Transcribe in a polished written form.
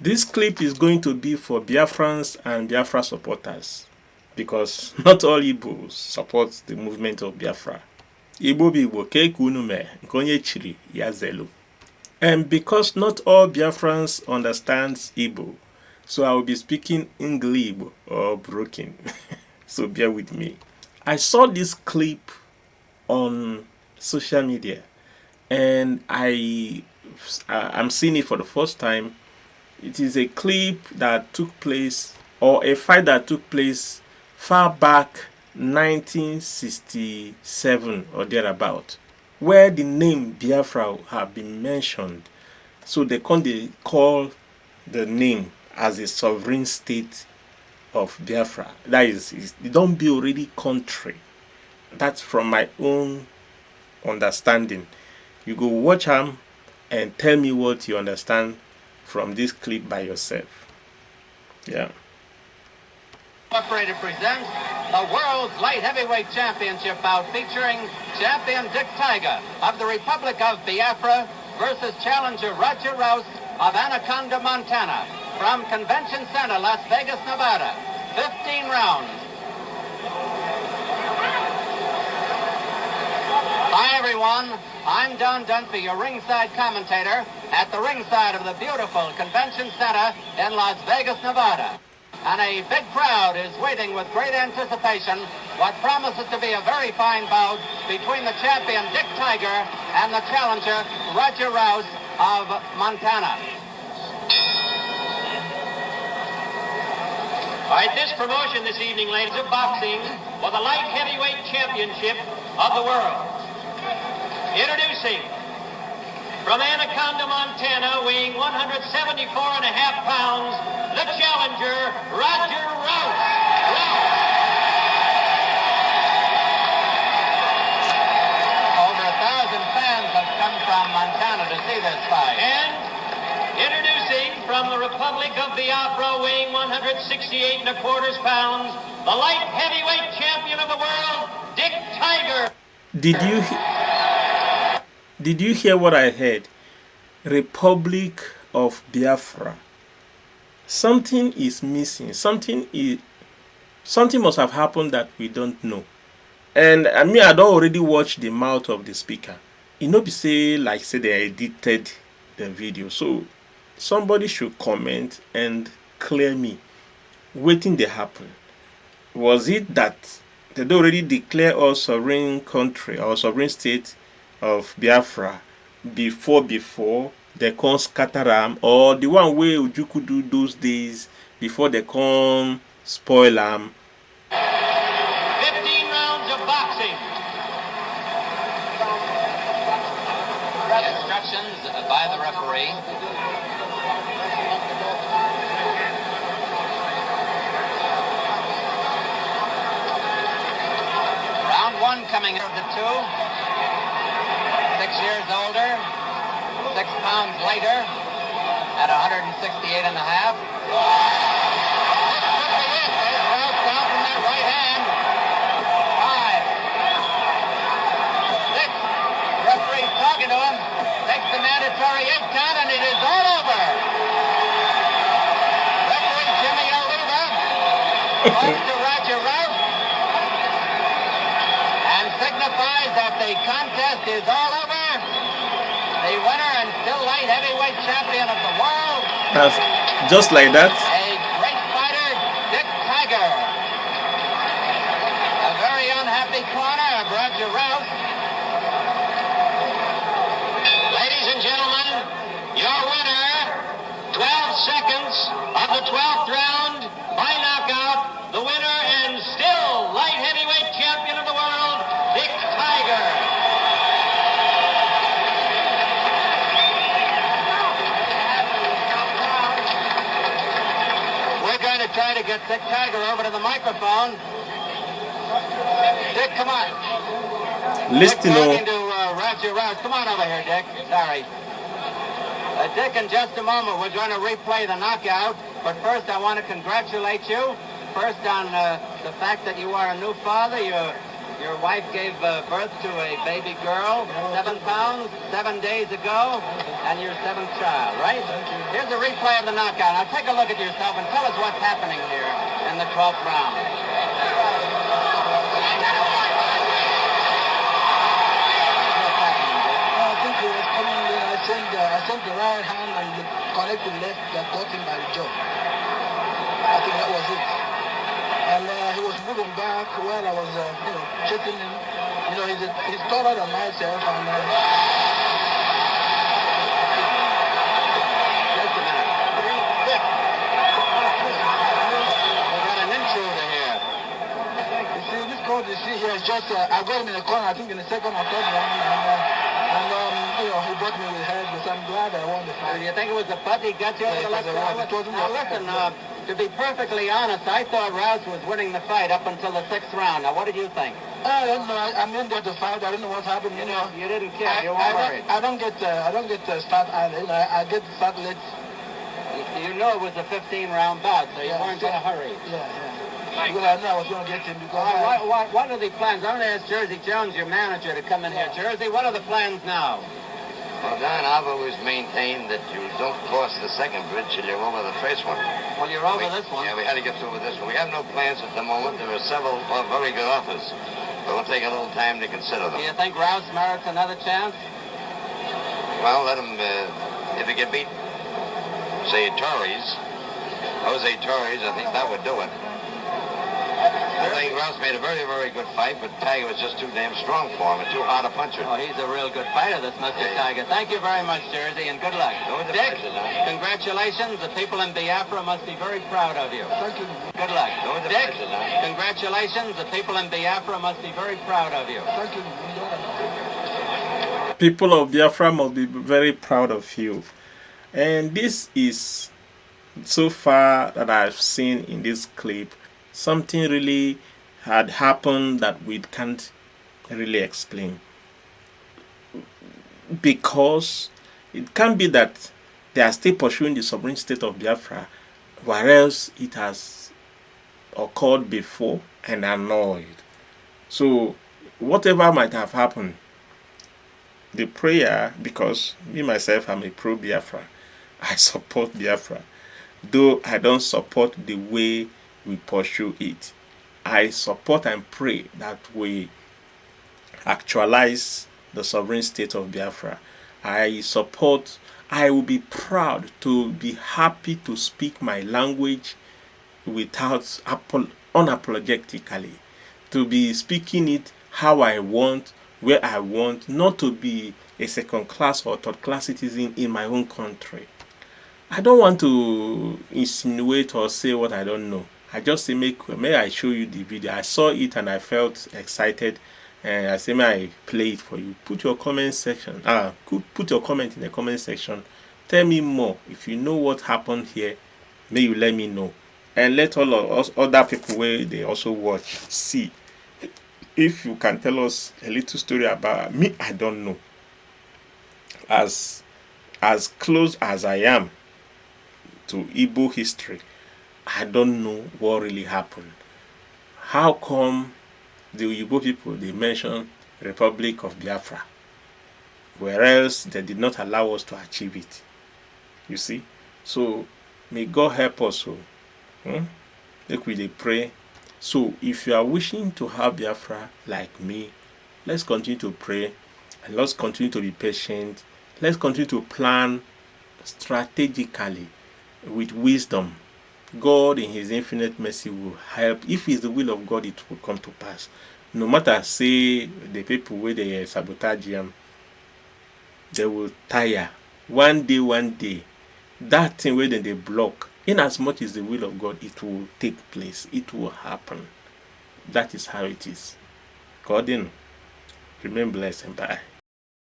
This clip is going to be for Biafrans and Biafra supporters because not all Igbos support the movement of Biafra. Igbo bụ Igbo ka eke unu mee nke onye chiri ya zelu. And because not all Biafrans understands Igbo, so I will be speaking English or broken. So bear with me. I saw this clip on social media and I'm seeing it for the first time. It is a clip that took place, or a fight that took place far back 1967 or thereabout, where the name Biafra have been mentioned. So they call the name as a sovereign state of Biafra. That is, it don't be already country. That's from my own understanding. You go watch them and tell me what you understand from this clip by yourself. Yeah. Incorporated presents the World's Light Heavyweight Championship bout featuring champion Dick Tiger of the Republic of Biafra versus challenger Roger Rouse of Anaconda, Montana, from Convention Center, Las Vegas, Nevada. 15 rounds. Hi, everyone. I'm Don Dunphy, your ringside commentator at the ringside of the beautiful Convention Center in Las Vegas, Nevada. And a big crowd is waiting with great anticipation what promises to be a very fine bout between the champion Dick Tiger and the challenger Roger Rouse of Montana. All right, this promotion this evening, ladies, of boxing for the light heavyweight championship of the world. Introducing, from Anaconda, Montana, weighing 174.5 pounds, the challenger, Roger Rouse. Over 1,000 fans have come from Montana to see this fight. And introducing, from the Republic of Biafra, weighing 168.25 pounds, the light heavyweight champion of the world, Dick Tiger. Did you hear what I heard? Republic of Biafra. Something is missing. Something must have happened that we don't know. And I mean, I'd already watched the mouth of the speaker. You know, say they edited the video. So somebody should comment and clear me. Waiting they happen. Was it that they already declare us sovereign country or sovereign state of Biafra before they come scatter them, or the one way Ujuku do those days before they come spoil them? 15 rounds of boxing. Instructions by the referee. Round one coming of the two. 6 years older, 6 pounds lighter, at 168.5. Rouse down from that right hand. 5, 6. Referee talking to him. Takes the mandatory 8 count, and it is all over. Referee Jimmy Oliva points to Roger Rouse and signifies that the contest is all over. The winner and still light heavyweight champion of the world. Just like that. A great fighter, Dick Tiger. A very unhappy corner of Roger Rouse. Ladies and gentlemen, your winner, 12 seconds of the 12th round by knockout. The winner and still light heavyweight champion of the world, Dick Tiger. Try to get Dick Tiger over to the microphone. Dick, come on. Listen to Roger Rouse. Come on over here, Dick. Sorry. Dick, in just a moment, we're going to replay the knockout. But first, I want to congratulate you. First, on the fact that you are a new father. Your wife gave birth to a baby girl, 7 pounds, 7 days ago, and your 7th child, right? Here's a replay of the knockout. Now take a look at yourself and tell us what's happening here in the 12th round. I think he was coming in. I sent the right hand and the connected left that got him by the jaw. I think that was it. And he was moving back while I was, checking him. He's taller than myself. And Just a minute. We got an intruder here. you see, this coach you see here is just, I got him in the corner, I think in the second or third round. He brought me with head, but I'm glad I won the Do fight. you think it was the butt he got you over the left side? Now listen, to be perfectly honest, I thought Rouse was winning the fight up until the 6th round. Now what did you think? I don't know. I'm in there to fight. I don't know what's happening. You didn't care. You weren't worried. I don't get start early. I get start late. You know it was a 15-round bout, so you weren't in a hurry. Yeah. Because I know I was going to get him because What are the plans? I'm going to ask Jersey Jones, your manager, to come in here. Jersey, what are the plans now? Well, Don, I've always maintained that you don't cross the second bridge till you're over the first one. Well, you're over this one. Yeah, we had to get through with this one. We have no plans at the moment. There are several very good offers, but we'll take a little time to consider them. Do you think Rouse merits another chance? Well, let him, if he can beat, say, Jose Torres, I think that would do it. I think Rouse made a very, very good fight, but Tiger was just too damn strong for him and too hard a puncher. Oh, he's a real good fighter, this Mr. Tiger. Thank you very much, Jersey, and good luck. Dick, congratulations. The people in Biafra must be very proud of you. thank you. Good luck. Dick, congratulations. The people in Biafra must be very proud of you. Thank you. People of Biafra must be very proud of you. And this is, so far that I've seen in this clip, something really had happened that we can't really explain. Because it can be that they are still pursuing the sovereign state of Biafra, whereas it has occurred before and annoyed. So whatever might have happened, the prayer, because me myself I'm a pro Biafra, I support Biafra, though I don't support the way we pursue it. I support and pray that we actualize the sovereign state of Biafra. I will be proud to be happy to speak my language without unapologetically, to be speaking it how I want, where I want, not to be a second class or third class citizen in my own country. I don't want to insinuate or say what I don't know. I just say, may I show you the video. I saw it and I felt excited, and I say, may I play it for you. Put your comment section. Put your comment in the comment section. Tell me more. If you know what happened here, may you let me know, and let all of us other people where they also watch see. If you can tell us a little story about me, I don't know. As close as I am to Igbo history, I don't know what really happened. How come the Igbo people, they mention Republic of Biafra, whereas they did not allow us to achieve it? You see? So may God help us. Make we dey pray. So if you are wishing to have Biafra like me, let's continue to pray, and let's continue to be patient. Let's continue to plan strategically with wisdom. God in his infinite mercy will help. If it's the will of God, it will come to pass. No matter say the people where they sabotage them, they will tire. One day, that thing where they block, in as much as the will of God, it will take place. It will happen. That is how it is. God in. Remain blessed and bye.